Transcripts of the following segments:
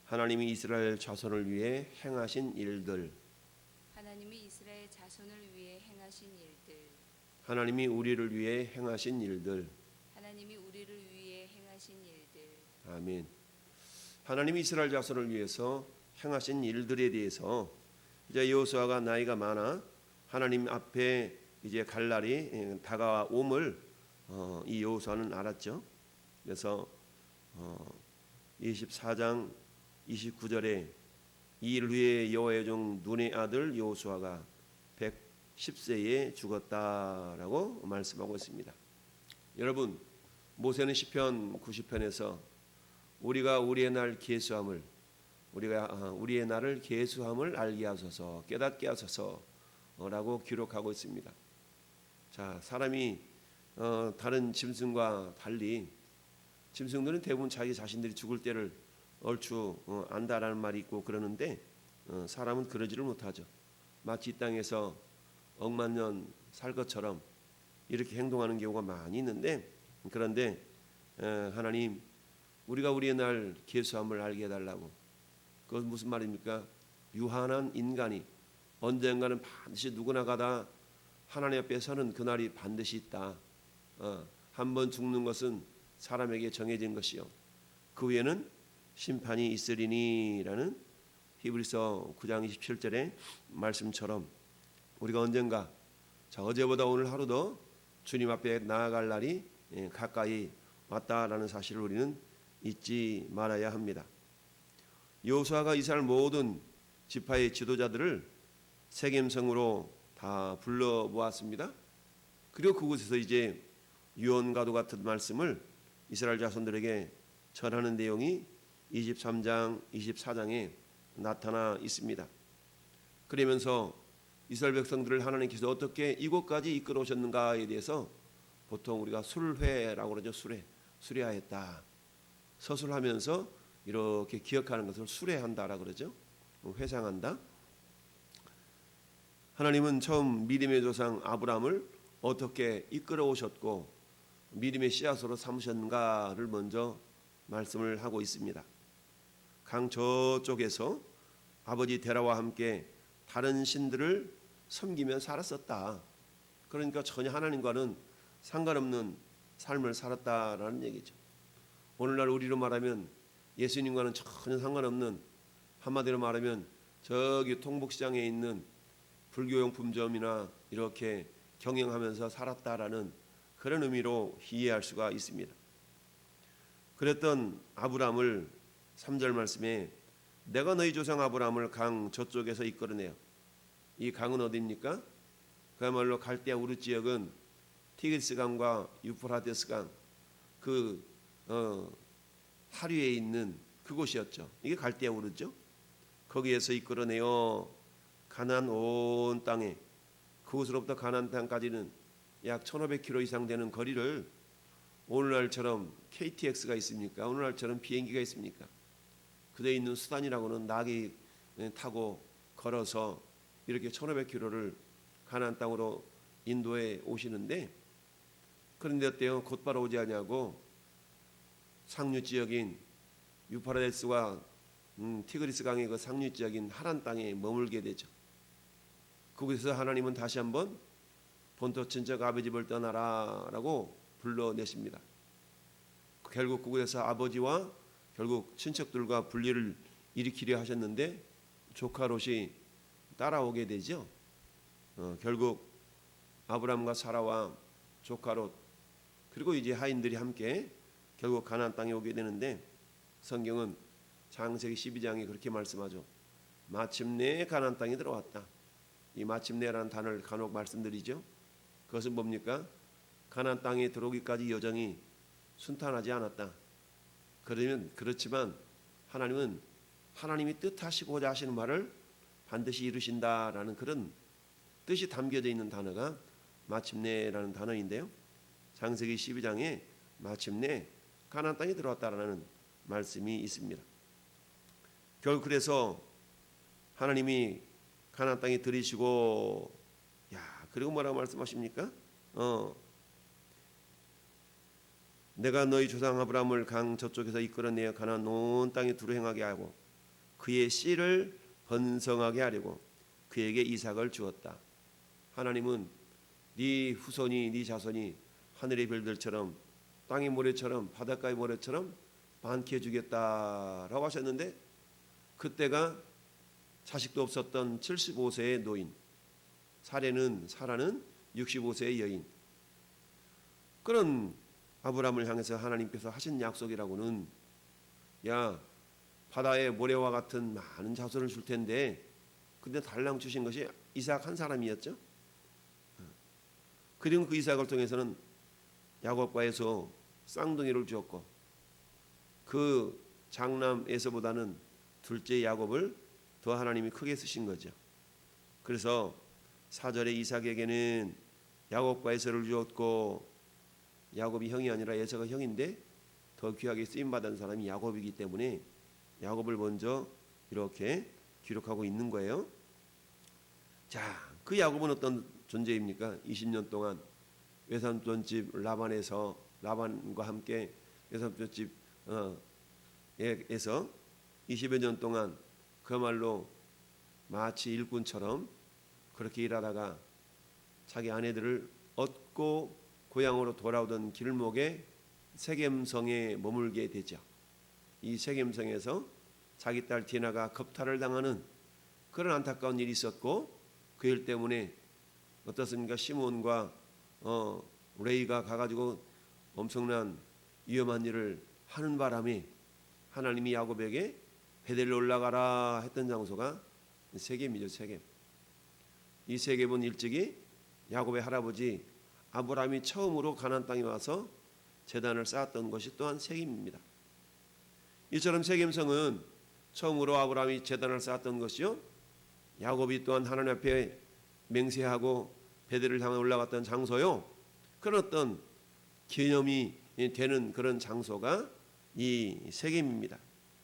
하나님이 이스라엘 자손을 위해 행하신 일들, 하나님이 이스라엘 자손을 위해 행하신 일들, 하나님이 우리를 위해 행하신 일들. 하나님이 우리를 위해 행하신 일들. 아멘. 하나님이 이스라엘 자손을 위해서 행하신 일들에 대해서 이제 여호수아가 나이가 많아 하나님 앞에 이제 갈 날이 다가옴을 이 여호수아는 알았죠. 그래서 24장 29절에 이 일 후에 여호와의 종 눈의 아들 여호수아가 110세에 죽었다라고 말씀하고 있습니다. 여러분, 모세는 시편 90편에서 우리가 우리의 날을 계수함을 알게 하소서, 깨닫게 하소서라고 기록하고 있습니다. 자, 사람이 다른 짐승과 달리 짐승들은 대부분 자기 자신들이 죽을 때를 얼추 안다라는 말이 있고 그러는데 사람은 그러지를 못하죠. 마치 이 땅에서 억만 년 살 것처럼 이렇게 행동하는 경우가 많이 있는데, 그런데 하나님 우리가 우리의 날 계수함을 알게 해달라고. 그것은 무슨 말입니까? 유한한 인간이 언젠가는 반드시 누구나 가다 하나님 앞에 서는 그날이 반드시 있다. 한 번 죽는 것은 사람에게 정해진 것이요 그 후에는 심판이 있으리니라는 히브리서 9장 27절의 말씀처럼 우리가 언젠가 어제보다 오늘 하루 더 주님 앞에 나아갈 날이 가까이 왔다라는 사실을 우리는 잊지 말아야 합니다. 여호수아가 이스라엘 모든 지파의 지도자들을 세겜성으로 다 불러 모았습니다. 그리고 그곳에서 이제 유언과도 같은 말씀을 이스라엘 자손들에게 전하는 내용이 23장, 24장에 나타나 있습니다. 그러면서 이스라엘 백성들을 하나님께서 어떻게 이곳까지 이끌어 오셨는가에 대해서 보통 우리가 술회라고 그러죠. 수례하였다. 서술하면서 이렇게 기억하는 것을 수례한다라고 그러죠. 회상한다. 하나님은 처음 믿음의 조상 아브라함을 어떻게 이끌어 오셨고 믿음의 씨앗으로 삼으셨는가를 먼저 말씀을 하고 있습니다. 강 저쪽에서 아버지 데라와 함께 다른 신들을 섬기며 살았었다. 그러니까 전혀 하나님과는 상관없는 삶을 살았다라는 얘기죠. 오늘날 우리로 말하면 예수님과는 전혀 상관없는, 한마디로 말하면 저기 통복시장에 있는 불교용품점이나 이렇게 경영하면서 살았다라는 그런 의미로 이해할 수가 있습니다. 그랬던 아브라함을 3절 말씀에 내가 너희 조상 아브라함을 강 저쪽에서 이끌어내요. 이 강은 어디입니까? 그야말로 갈대아 우르 지역은 티그리스 강과 유프라테스 강 그 하류에 있는 그곳이었죠. 이게 갈대아 우르죠. 거기에서 이끌어내어 가나안 온 땅에, 그곳으로부터 가나안 땅까지는 약 1500km 이상 되는 거리를 오늘날처럼 KTX가 있습니까? 오늘날처럼 비행기가 있습니까? 그대 있는 수단이라고는 낙이 타고 걸어서 이렇게 1500km를 가나안 땅으로 인도에 오시는데, 그런데 어때요? 곧바로 오지 않냐고 상류 지역인 유프라테스와 티그리스 강의 그 상류 지역인 하란 땅에 머물게 되죠. 그곳에서 하나님은 다시 한번 본토 친척 아버지 집을 떠나라라고 불러내십니다. 결국 그곳에서 아버지와 결국 친척들과 분리를 일으키려 하셨는데 조카 롯이 따라오게 되죠. 결국 아브람과 사라와 조카 롯 그리고 이제 하인들이 함께 결국 가나안 땅에 오게 되는데, 성경은 창세기 12장에 그렇게 말씀하죠. 마침내 가나안 땅에 들어왔다. 이 마침내라는 단어를 간혹 말씀드리죠. 그것은 뭡니까? 가나안 땅에 들어오기까지 여정이 순탄하지 않았다. 그렇지만 하나님은 하나님이 뜻하시고자 하시는 말을 반드시 이루신다라는 그런 뜻이 담겨져 있는 단어가 마침내라는 단어인데요. 창세기 12장에 마침내 가나안 땅에 들어왔다라는 말씀이 있습니다. 결국 그래서 하나님이 가나안 땅에 들이시고, 그리고 뭐라고 말씀하십니까? 내가 너희 조상 아브라함을 강 저쪽에서 이끌어내어 가나안 온 땅에 두루 행하게 하고 그의 씨를 번성하게 하려고 그에게 이삭을 주었다. 하나님은 네 후손이 네 자손이 하늘의 별들처럼 땅의 모래처럼 바닷가의 모래처럼 많게 해주겠다라고 하셨는데 그때가 자식도 없었던 75세의 노인, 사라는 65세의 여인, 그런 아브라함을 향해서 하나님께서 하신 약속이라고는 야 바다의 모래와 같은 많은 자손을 줄 텐데 근데 달랑 주신 것이 이삭 한 사람이었죠. 그리고 그 이삭을 통해서는 야곱과 에서 쌍둥이를 주었고 그 장남 에서보다는 둘째 야곱을 더 하나님이 크게 쓰신 거죠. 그래서 4절에 이삭에게는 야곱과 에서를 주었고 야곱이 형이 아니라 에서가 형인데 더 귀하게 쓰임받은 사람이 야곱이기 때문에 야곱을 먼저 이렇게 기록하고 있는 거예요. 자, 그 야곱은 어떤 존재입니까? 20년 동안 외삼촌집 라반과 함께 외삼촌집 에서 20여 년 동안 그야말로 마치 일꾼처럼 그렇게 일하다가 자기 아내들을 얻고 고향으로 돌아오던 길목에 세겜성에 머물게 되죠. 이 세겜성에서 자기 딸 디나가 겁탈을 당하는 그런 안타까운 일이 있었고 그 일 때문에 어떻습니까? 시몬과 레이가 가가지고 엄청난 위험한 일을 하는 바람에 하나님이 야곱에게 베델로 올라가라 했던 장소가 세겜이죠. 세겜. 이 세겜은 일찍이 야곱의 할아버지 아브라함이 처음으로 가나안 땅에 와서 제단을 쌓았던 것이 또한 세겜입니다. 이처럼 세겜성은 처음으로 아브라함이 제단을 쌓았던 것이요, 야곱이 또한 하나님 앞에 맹세하고 베델을 향해 올라갔던 장소요, 그런 어떤 기념이 되는 그런 장소가 이 세겜입니다.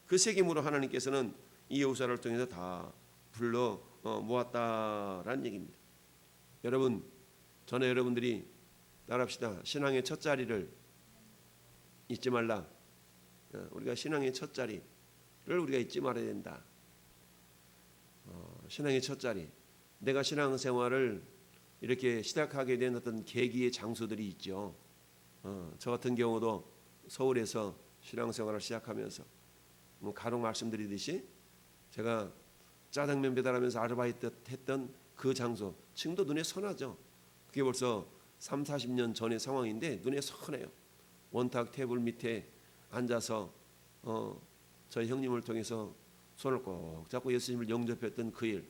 그 세겜으로 하나님께서는 이 여호수아를 통해서 다 불러 모았다라는 얘기입니다. 여러분, 저는 여러분들이 따라합시다. 신앙의 첫 자리를 잊지 말라. 우리가 신앙의 첫 자리를 우리가 잊지 말아야 된다. 신앙의 첫 자리. 내가 신앙생활을 이렇게 시작하게 된 어떤 계기의 장소들이 있죠. 저 같은 경우도 서울에서 신앙생활을 시작하면서 간혹 말씀드리듯이 제가 짜장면 배달하면서 아르바이트 했던 그 장소 지금도 눈에 선하죠. 그게 벌써 30-40년 전의 상황인데 눈에 선해요. 원탁 테이블 밑에 앉아서 저희 형님을 통해서 손을 꼭 잡고 예수님을 영접했던 그 일,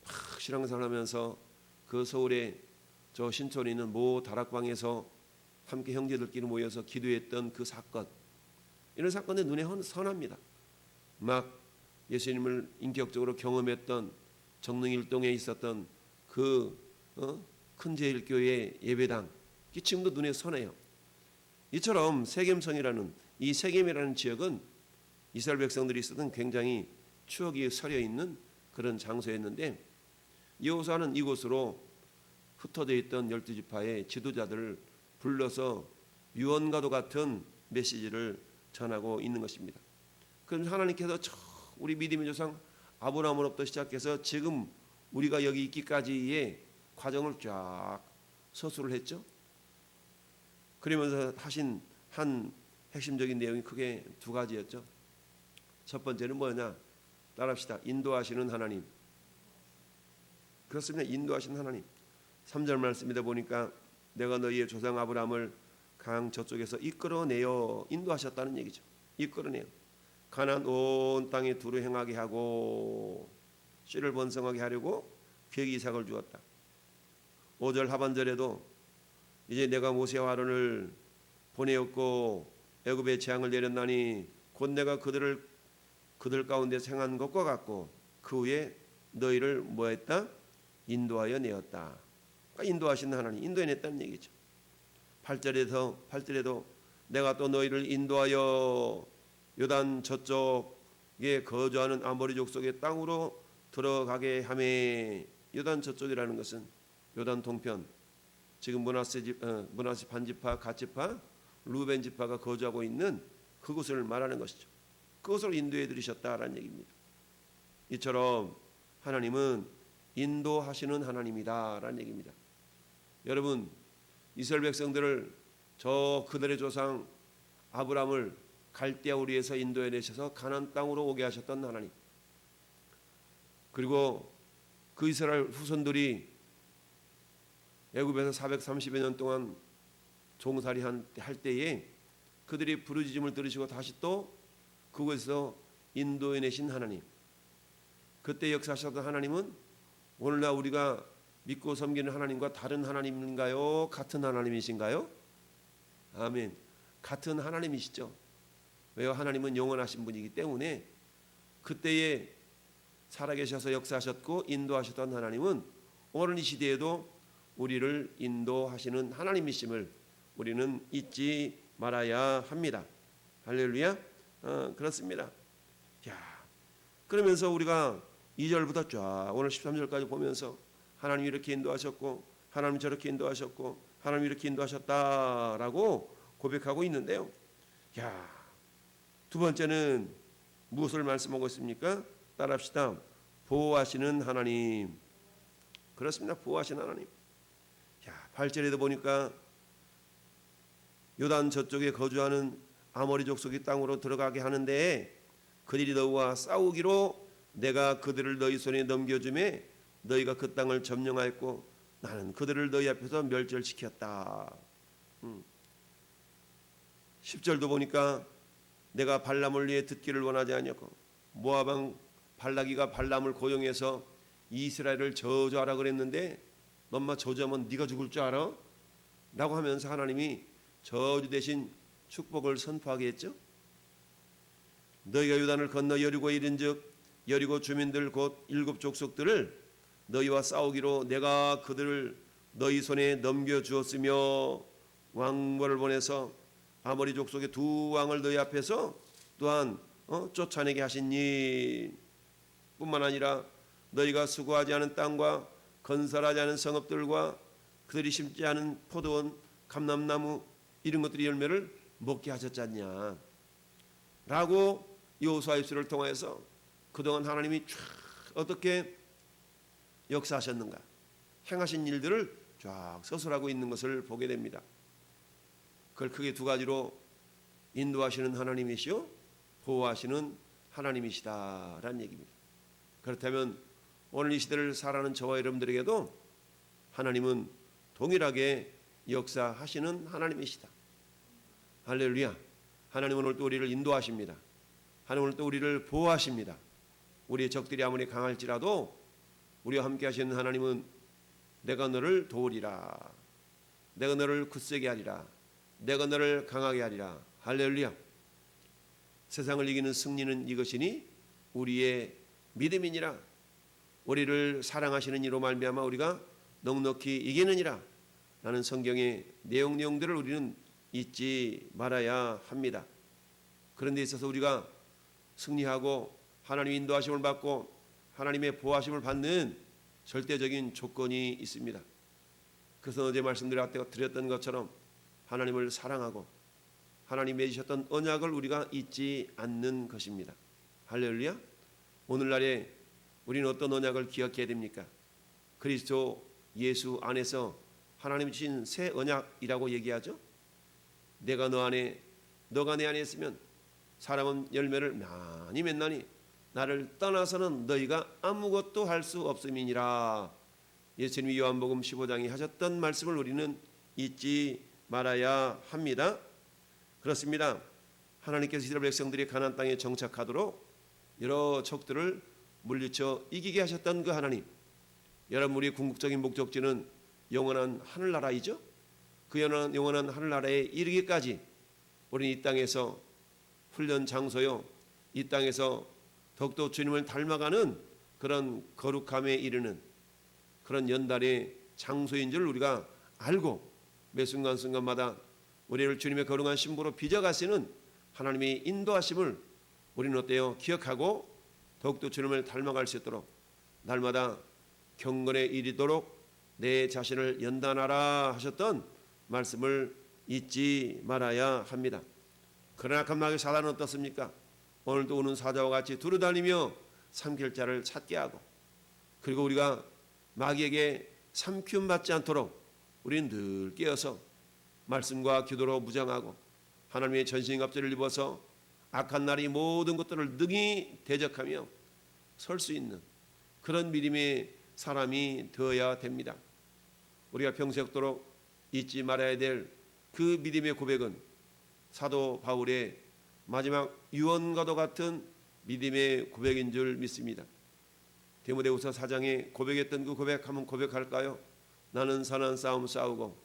막 신앙생활하면서 그 서울에 저 신촌에 있는 모 다락방에서 함께 형제들끼리 모여서 기도했던 그 사건, 이런 사건에 눈에 선합니다. 막 예수님을 인격적으로 경험했던 정릉일동에 있었던 그 큰제일교회 예배당, 이 지금도 눈에 선해요. 이처럼 세겜성이라는 이 세겜이라는 지역은 이스라엘 백성들이 있었던 굉장히 추억이 서려 있는 그런 장소였는데 여호수아는 이곳으로 흩어져 있던 12지파의 지도자들을 불러서 유언과도 같은 메시지를 전하고 있는 것입니다. 그럼 하나님께서 우리 믿음의 조상 아브라함으로부터 시작해서 지금 우리가 여기 있기까지의 과정을 쫙 서술을 했죠. 그러면서 하신 한 핵심적인 내용이 크게 두 가지였죠. 첫 번째는 뭐냐? 따라합시다. 인도하시는 하나님. 그렇습니다. 인도하시는 하나님. 3절 말씀이다 보니까 내가 너희의 조상 아브라함을 강 저쪽에서 이끌어내어 인도하셨다는 얘기죠. 이끌어내어 가나안 온 땅에 두루 행하게 하고 씨를 번성하게 하려고 그에게 이삭을 주었다. 5절 하반절에도 이제 내가 모세와 아론을 보내었고 애굽에 재앙을 내렸나니 곧 내가 그들 가운데 행한 것과 같고 그 후에 너희를 뭐했다? 인도하여 내었다. 그러니까 인도하신 하나님, 인도해냈다는 얘기죠. 8절에도 내가 또 너희를 인도하여 요단 저쪽에 거주하는 아모리 족속의 땅으로 들어가게 하매, 요단 저쪽이라는 것은 요단 동편, 지금 므낫세 반지파, 갓지파, 루벤 지파가 거주하고 있는 그곳을 말하는 것이죠. 그것을 인도해 들으셨다라는 얘기입니다. 이처럼 하나님은 인도하시는 하나님이다라는 얘기입니다. 여러분, 이스라엘 백성들을 저 그들의 조상 아브라함을 갈대아 우리에서 인도해 내셔서 가나안 땅으로 오게 하셨던 하나님, 그리고 그 이스라엘 후손들이 애굽에서 430여 년 동안 종살이 할 때에 그들이 부르짖음을 들으시고 다시 또 그곳에서 인도해 내신 하나님, 그때 역사하셨던 하나님은 오늘날 우리가 믿고 섬기는 하나님과 다른 하나님인가요? 같은 하나님이신가요? 아멘. 같은 하나님이시죠. 왜요? 하나님은 영원하신 분이기 때문에 그때에 살아계셔서 역사하셨고 인도하셨던 하나님은 오늘 이 시대에도 우리를 인도하시는 하나님이심을 우리는 잊지 말아야 합니다. 할렐루야. 그렇습니다. 야, 그러면서 우리가 2절부터 쫙 오늘 13절까지 보면서 하나님이 이렇게 인도하셨고 하나님이 저렇게 인도하셨고 하나님이 이렇게 인도하셨다라고 고백하고 있는데요. 야, 두 번째는 무엇을 말씀하고 있습니까? 따라합시다. 보호하시는 하나님. 그렇습니다. 보호하시는 하나님. 야, 8절에도 보니까 요단 저쪽에 거주하는 아모리 족속의 땅으로 들어가게 하는데 그들이 너희와 싸우기로 내가 그들을 너희 손에 넘겨주매 너희가 그 땅을 점령하였고 나는 그들을 너희 앞에서 멸절시켰다. 10절도 보니까 내가 발람을 위해 듣기를 원하지 아니었고 모압 왕 발라기가 발람을 고용해서 이스라엘을 저주하라 그랬는데 너 엄마 저주하면 네가 죽을 줄 알아? 라고 하면서 하나님이 저주 대신 축복을 선포하게 했죠. 너희가 요단을 건너 여리고에 이른즉 여리고 주민들 곧 7 족속들을 너희와 싸우기로 내가 그들을 너희 손에 넘겨주었으며 왕벌을 보내서 아모리 족속의 2 왕을 너희 앞에서 또한 쫓아내게 하시니 뿐만 아니라 너희가 수고하지 않은 땅과 건설하지 않은 성읍들과 그들이 심지 않은 포도원, 감람나무 이런 것들이 열매를 먹게 하셨지 않냐 라고 여호수아 입술을 통해서 그동안 하나님이 쫙 어떻게 역사하셨는가 행하신 일들을 쫙 서술하고 있는 것을 보게 됩니다. 그걸 크게 2가지로 인도하시는 하나님이시요 보호하시는 하나님이시다라는 얘기입니다. 그렇다면 오늘 이 시대를 살아가는 저와 여러분들에게도 하나님은 동일하게 역사하시는 하나님이시다. 할렐루야. 하나님은 오늘 또 우리를 인도하십니다. 하나님은 오늘 또 우리를 보호하십니다. 우리의 적들이 아무리 강할지라도 우리와 함께 하시는 하나님은 내가 너를 도우리라. 내가 너를 굳세게 하리라. 내가 너를 강하게 하리라. 할렐루야. 세상을 이기는 승리는 이것이니 우리의 믿음이니라. 우리를 사랑하시는 이로 말미암아 우리가 넉넉히 이기느니라. 라는 성경의 내용들을 우리는 잊지 말아야 합니다. 그런 데 있어서 우리가 승리하고 하나님의 인도하심을 받고 하나님의 보호하심을 받는 절대적인 조건이 있습니다. 그래서 어제 말씀드렸던 것처럼 하나님을 사랑하고 하나님 맺으셨던 언약을 우리가 잊지 않는 것입니다. 할렐루야. 오늘날에 우리는 어떤 언약을 기억해야 됩니까? 그리스도 예수 안에서 하나님 주신 새 언약이라고 얘기하죠. 내가 너 안에 너가 내 안에 있으면 사람은 열매를 많이 맺나니 나를 떠나서는 너희가 아무것도 할 수 없음이니라. 예수님이 요한복음 15장에 하셨던 말씀을 우리는 잊지 말아야 합니다. 그렇습니다. 하나님께서 이스라엘 백성들이 가나안 땅에 정착하도록 여러 적들을 물리쳐 이기게 하셨던 그 하나님, 여러분 우리의 궁극적인 목적지는 영원한 하늘나라이죠. 그 영원한 하늘나라에 이르기까지 우리는 이 땅에서 훈련 장소요, 이 땅에서 더욱더 주님을 닮아가는 그런 거룩함에 이르는 그런 연단의 장소인 줄 우리가 알고 매 순간순간마다 우리를 주님의 거룩한 신부로 빚어가시는 하나님의 인도하심을 우리는 어때요? 기억하고 더욱더 주님을 닮아갈 수 있도록 날마다 경건에 이르도록 내 자신을 연단하라 하셨던 말씀을 잊지 말아야 합니다. 그러나 감나게 사단은 어떻습니까? 오늘도 우는 사자와 같이 두루다니며 삼킬 자를 찾게 하고, 그리고 우리가 마귀에게 삼키움 받지 않도록 우리는 늘 깨어서 말씀과 기도로 무장하고 하나님의 전신갑주를 입어서 악한 날이 모든 것들을 능히 대적하며 설 수 있는 그런 믿음의 사람이 되어야 됩니다. 우리가 평생도록 잊지 말아야 될 그 믿음의 고백은 사도 바울의 마지막 유언과도 같은 믿음의 고백인 줄 믿습니다. 디모데후서 4장에 고백했던 그 고백 한번 고백할까요? 나는 선한 싸움 싸우고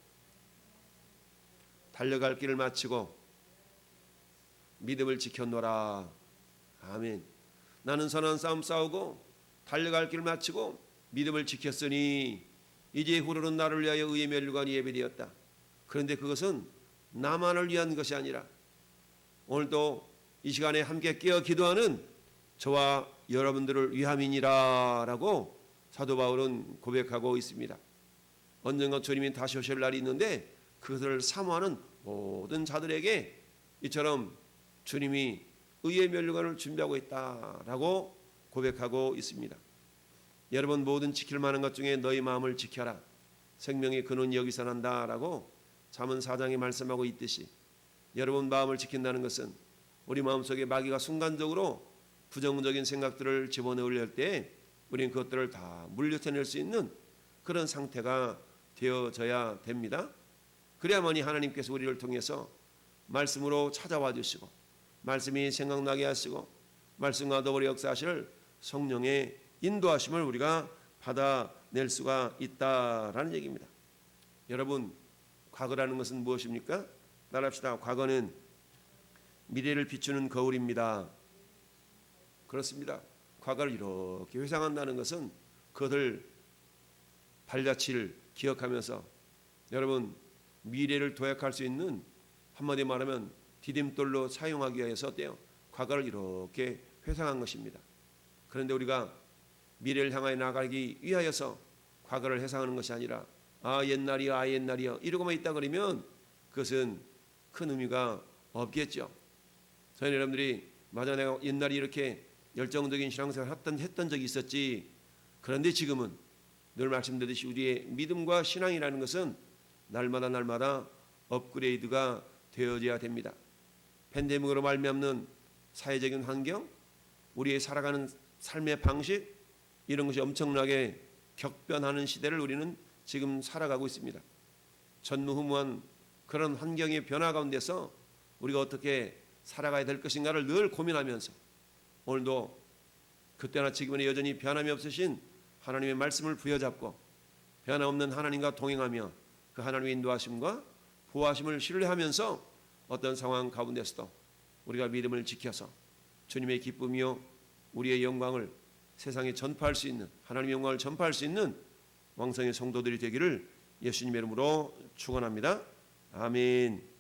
달려갈 길을 마치고 믿음을 지켰노라. 아멘. 나는 선한 싸움 싸우고 달려갈 길을 마치고 믿음을 지켰으니 이제 후로는 나를 위하여 의의 면류관이 예비되었다. 그런데 그것은 나만을 위한 것이 아니라 오늘도 이 시간에 함께 깨어 기도하는 저와 여러분들을 위함이니라 라고 사도 바울은 고백하고 있습니다. 언젠가 주님이 다시 오실 날이 있는데 그것을 사모하는 모든 자들에게 이처럼 주님이 의의 면류관을 준비하고 있다라고 고백하고 있습니다. 여러분 모든 지킬 만한 것 중에 너희 마음을 지켜라. 생명의 근원이 여기서 난다라고 잠언 4장에 말씀하고 있듯이 여러분 마음을 지킨다는 것은 우리 마음속에 마귀가 순간적으로 부정적인 생각들을 집어넣을 때 우리는 그것들을 다 물려쳐낼 수 있는 그런 상태가 되어져야 됩니다. 그래야만이 하나님께서 우리를 통해서 말씀으로 찾아와 주시고 말씀이 생각나게 하시고 말씀과 더불어 역사하실 성령의 인도하심을 우리가 받아낼 수가 있다라는 얘기입니다. 여러분 과거라는 것은 무엇입니까? 말합시다. 과거는 미래를 비추는 거울입니다. 그렇습니다. 과거를 이렇게 회상한다는 것은 그것을 발자취를 기억하면서 여러분 미래를 도약할 수 있는 한마디 말하면 디딤돌로 사용하기 위해서 어때요? 과거를 이렇게 회상한 것입니다. 그런데 우리가 미래를 향하여 나가기 위하여서 과거를 회상하는 것이 아니라 옛날이야 옛날이야 이러고만 있다 그러면 그것은 큰 의미가 없겠죠. 저희 여러분들이 맞아 내가 옛날에 이렇게 열정적인 신앙생활을 했던 적이 있었지. 그런데 지금은 늘 말씀드렸듯이 우리의 믿음과 신앙이라는 것은 날마다 업그레이드가 되어져야 됩니다. 팬데믹으로 말미암는 사회적인 환경, 우리의 살아가는 삶의 방식 이런 것이 엄청나게 격변하는 시대를 우리는 지금 살아가고 있습니다. 전무후무한 그런 환경의 변화 가운데서 우리가 어떻게 살아가야 될 것인가를 늘 고민하면서 오늘도 그때나 지금은 여전히 변함이 없으신 하나님의 말씀을 부여잡고 변함없는 하나님과 동행하며 그 하나님의 인도하심과 보호하심을 신뢰하면서 어떤 상황 가운데서도 우리가 믿음을 지켜서 주님의 기쁨이요 우리의 영광을 세상에 전파할 수 있는 하나님의 영광을 전파할 수 있는 왕성의 성도들이 되기를 예수님의 이름으로 축원합니다. 아멘.